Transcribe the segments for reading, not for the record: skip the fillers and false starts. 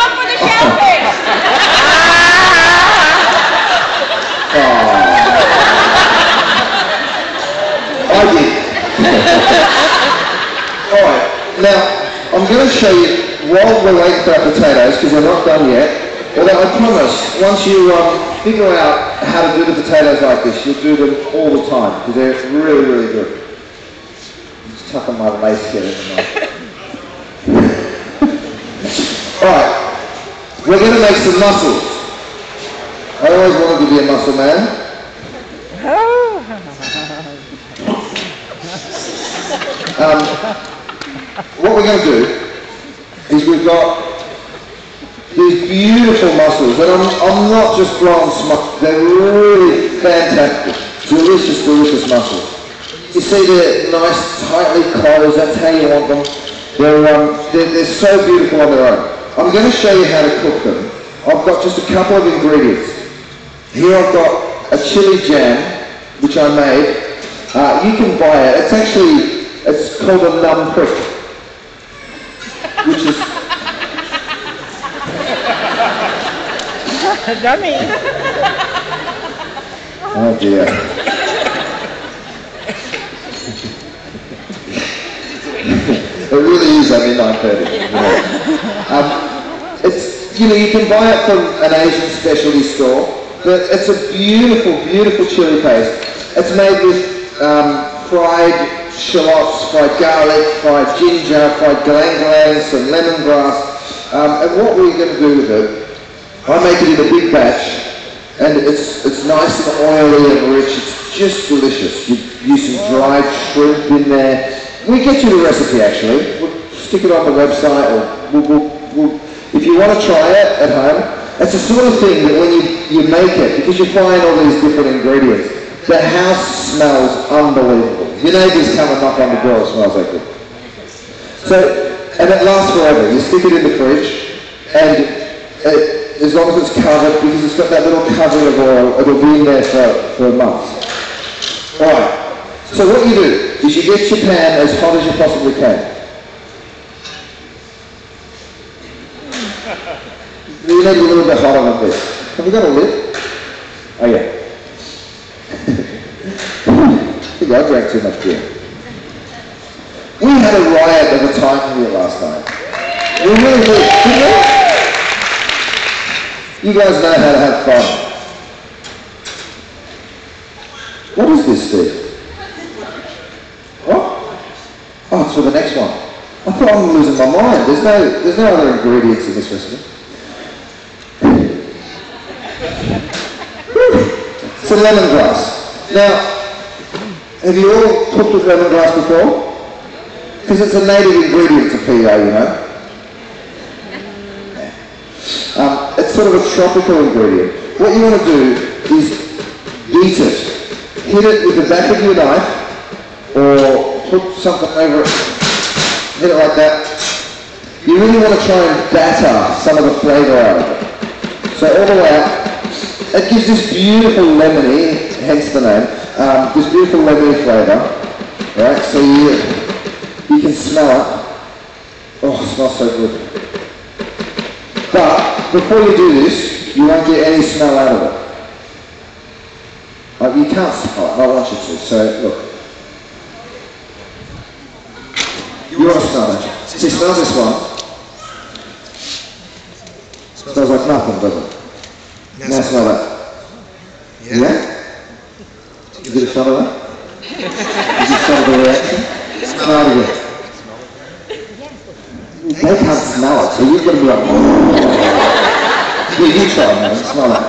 on for the shellfish! I did. Alright, now I'm going to show you while we're waiting for our potatoes, because we're not done yet, although I promise, once you figure out how to do the potatoes like this, you'll do them all the time, because they're really, really good. Just tuck on my lace here. Alright, we're going to make some mussels. I always wanted to be a mussel man. What we're going to do is we've got these beautiful mussels, and I'm not just blowing smoke, they're really fantastic, delicious, delicious mussels. You see they're nice, tightly closed, that's how you want them. They're so beautiful on their own. I'm going to show you how to cook them. I've got just a couple of ingredients. Here I've got a chili jam, which I made. You can buy it. It's called a numb prick, which is... Dummy. Oh dear. It really is only 9:30. You can buy it from an Asian specialty store. But it's a beautiful, beautiful chili paste. It's made with fried shallots, fried garlic, fried ginger, fried galang-galang, some lemongrass. And what we're going to do with it, I make it in a big batch, and it's nice and oily and rich. It's just delicious. You use some dried shrimp in there. We get you the recipe actually. We'll stick it on the website, or we'll, if you want to try it at home. It's the sort of thing that when you make it, because you find all these different ingredients, the house smells unbelievable. Your neighbours come and knock on the door, it smells like it. So, and it lasts forever. You stick it in the fridge, and as long as it's covered, because it's got that little covering of oil, it'll be in there for a month. Alright, so what you do is you get your pan as hot as you possibly can. You need a little bit hotter than this. Have you got a lid? Oh yeah. I think I drank too much beer. We had a riot of a time here last night. We really did, didn't we? You guys know how to have fun. What is this, Steve? What? Oh, it's for the next one. I thought I'm losing my mind. There's no other ingredients in this recipe. Some lemongrass. Now, have you all cooked with lemongrass before? Because it's a native ingredient to PEI, you know. It's sort of a tropical ingredient. What you want to do is beat it. Hit it with the back of your knife, or put something over it. Hit it like that. You really want to try and batter some of the flavour out of it. So all the way out. It gives this beautiful lemony, hence the name, this beautiful lemony flavour, right? So you can smell it. Oh, it smells so good. But before you do this, you won't get any smell out of it. You can't smell it, I want you to, so look. You want to smell it. See, smell this one. Smells like nothing, doesn't it? Now smell that. Yeah? Did you get a shot of that? Did you smell the reaction? Smell it again. They can't smell it, so you've got to be like, oh. Yeah, you try it, man. Smell that.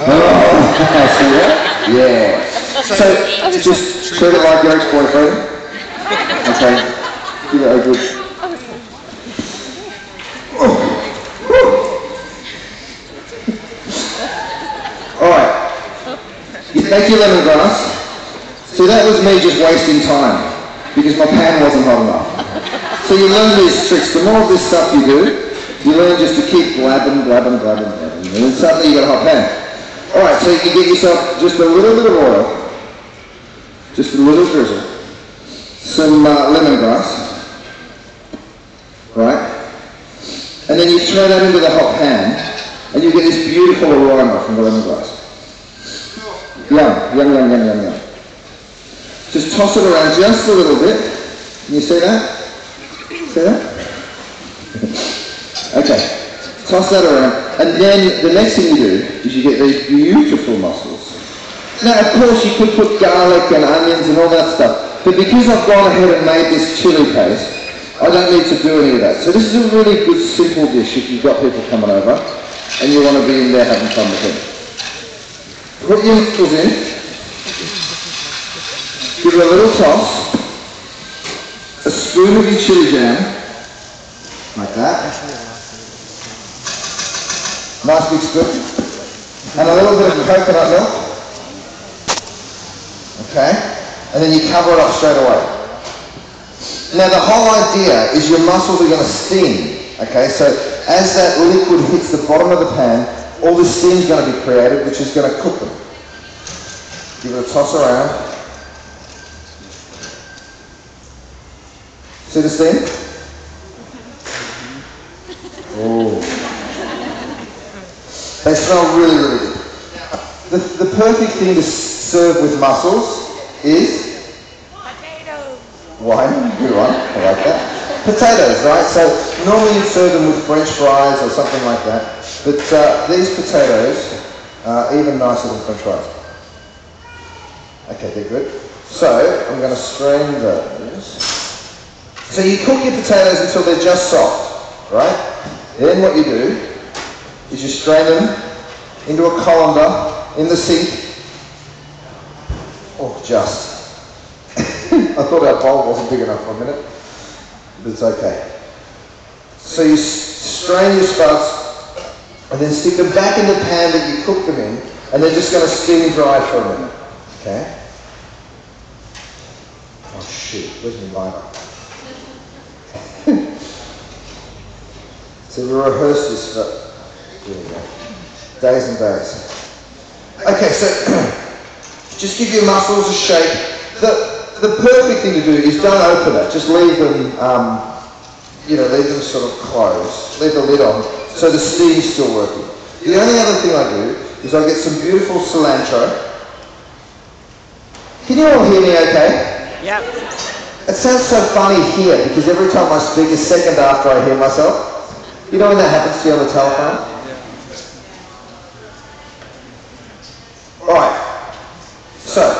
Oh, see that? Yeah. So, just treat it like your ex-boyfriend. Okay, give it a good... Alright, you take your lemongrass. See, that was me just wasting time, because my pan wasn't hot enough. So you learn these tricks. The more of this stuff you do, you learn just to keep blabbing, blabbing, blabbing, blabbing, and then suddenly you got a hot pan. Alright, so you can get yourself just a little bit of oil. just a little drizzle, some lemongrass, right? And then you throw that into the hot pan, and you get this beautiful aroma from the lemongrass. Yum, yum, yum, yum, yum, yum. Just toss it around just a little bit. Can you see that? See that? Okay. Toss that around. And then the next thing you do is you get these beautiful mussels. Now, of course, you could put garlic and onions and all that stuff. But because I've gone ahead and made this chili paste, I don't need to do any of that. So this is a really good, simple dish if you've got people coming over and you want to be in there having fun with them. Put your mussels in. Give it a little toss, a spoon of your chili jam, like that, nice big spoon, and a little bit of coconut milk, okay, and then you cover it up straight away. Now the whole idea is your mussels are going to steam, okay, so as that liquid hits the bottom of the pan, all the steam is going to be created, which is going to cook them. Give it a toss around. See the steam? Oh. They smell really, really good. The perfect thing to serve with mussels is? Potatoes. Wine, good one, I like that. Potatoes, right? So normally you'd serve them with French fries or something like that. But these potatoes are even nicer than French fries. Okay, they're good. So I'm going to strain those. So you cook your potatoes until they're just soft, right? Then what you do is you strain them into a colander in the sink. Oh, just. I thought our bowl wasn't big enough for a minute, but it's okay. So you strain your spuds and then stick them back in the pan that you cooked them in, and they're just going to steam dry for a minute, okay? Oh shoot, where's my lighter? So we rehearsed this for days and days. Okay, so just give your mussels a shake. The perfect thing to do is don't open it. Just leave them, leave them sort of closed. Leave the lid on so the steam's still working. The only other thing I do is I get some beautiful cilantro. Can you all hear me okay? Yep. It sounds so funny here because every time I speak a second after I hear myself. You know when that happens to you on the telephone? Yeah. Alright. So,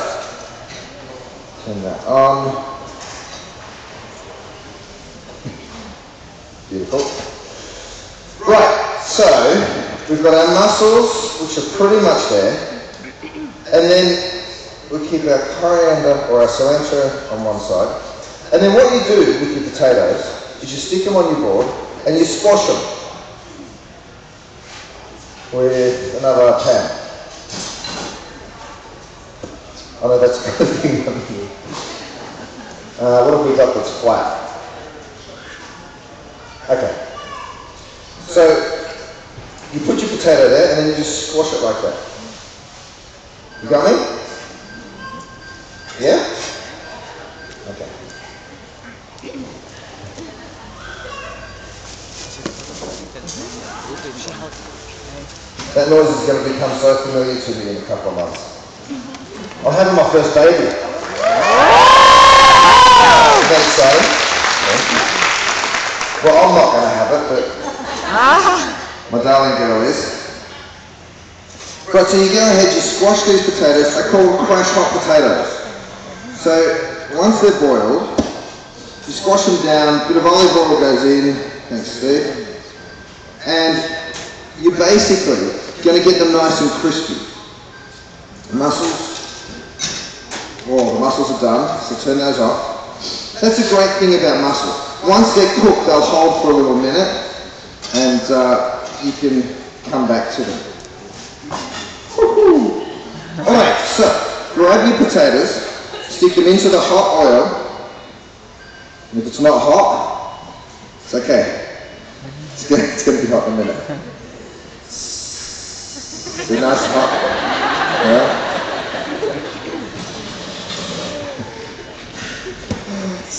turn that on. Beautiful. Right, so we've got our mussels, which are pretty much there. And then we keep our coriander or our cilantro on one side. And then what you do with your potatoes is you stick them on your board and you squash them with another pan. Oh no, that's got a thing on here. What have we got that's flat? Okay. So you put your potato there and then you just squash it like that. You got me? Yeah? Okay. That noise is going to become so familiar to me in a couple of months. I'm having my first baby. Thanks, Sally. Well, I'm not going to have it, but my darling girl is. Right, so you go ahead, you squash these potatoes. I call them crash hot potatoes. So once they're boiled, you squash them down, a bit of olive oil goes in, thanks Steve, and you're basically going to get them nice and crispy. The mussels, the mussels are done, so turn those off. That's a great thing about mussels. Once they're cooked, they'll hold for a little minute, and you can come back to them. Alright, so grab your potatoes, stick them into the hot oil, and if it's not hot, it's okay. It's going to be hot in a minute. See, nice and hot. Yeah.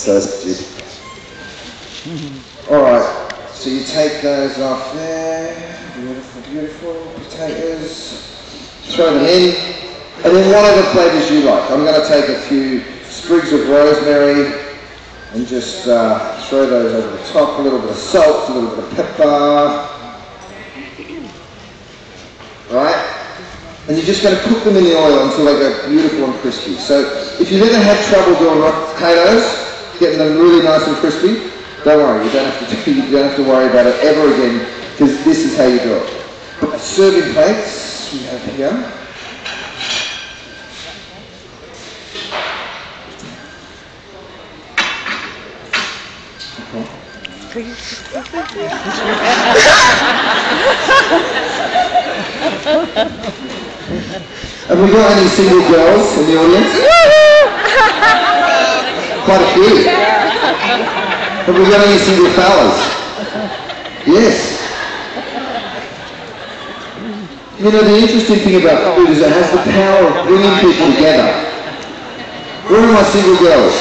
So stupid. Alright, so you take those off there. Beautiful, beautiful. Potatoes. Throw them in. And then whatever flavours you like. I'm going to take a few sprigs of rosemary and just throw those over the top. A little bit of salt, a little bit of pepper. Right? And you're just going to cook them in the oil until they go beautiful and crispy. So if you've ever had trouble doing rock potatoes, getting them really nice and crispy, don't worry, you don't have to worry about it ever again, because this is how you do it. Serving plates we have here. Have we got any single girls in the audience? Quite a few. Have we got any single fellas? Yes. You know, the interesting thing about food is it has the power of bringing people together. Where are my single girls?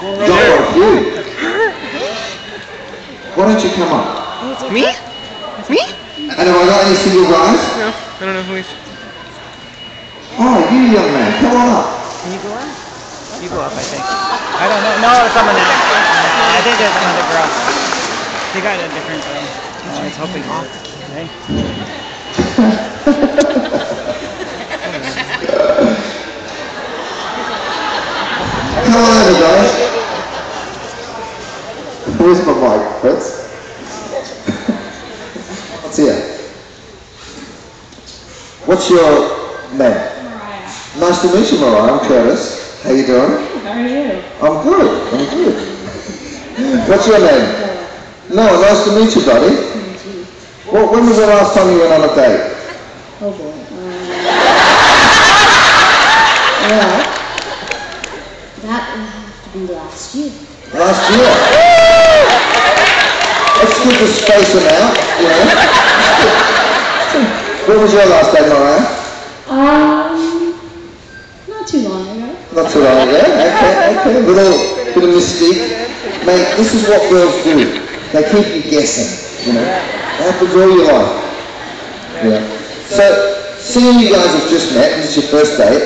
Got quite a few. Why don't you come up? Me? Me? And have I got any single guys? No, I don't know who he's... Oh, you young man, come on up. Can you go up? You go up, I think. I don't know. No, someone in there. I think there's another girl. They got a different girl. I was hoping. Okay. Come on over, guys. Where's my mic, Fritz? What's here? What's your name? Mariah. Nice to meet you, Mariah. I'm Curtis. How you doing? How are you? I'm good. I'm good. What's your name? No, nice to meet you, buddy. Well, when was the last time you went on a date? Oh boy. Well, that will have to be last year. Last year? It's good to space them out, you know. When was your last date, Mariah? Not too long ago. Not too long ago. Okay. Little bit of mystique. Mate, this is what girls do. They keep you guessing, you know. They happens all your life. Yeah. So, seeing you guys have just met, this is your first date,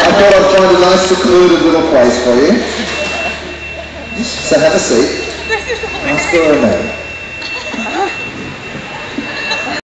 I thought I'd find a nice secluded little place for you. So have a seat. Ask her her name.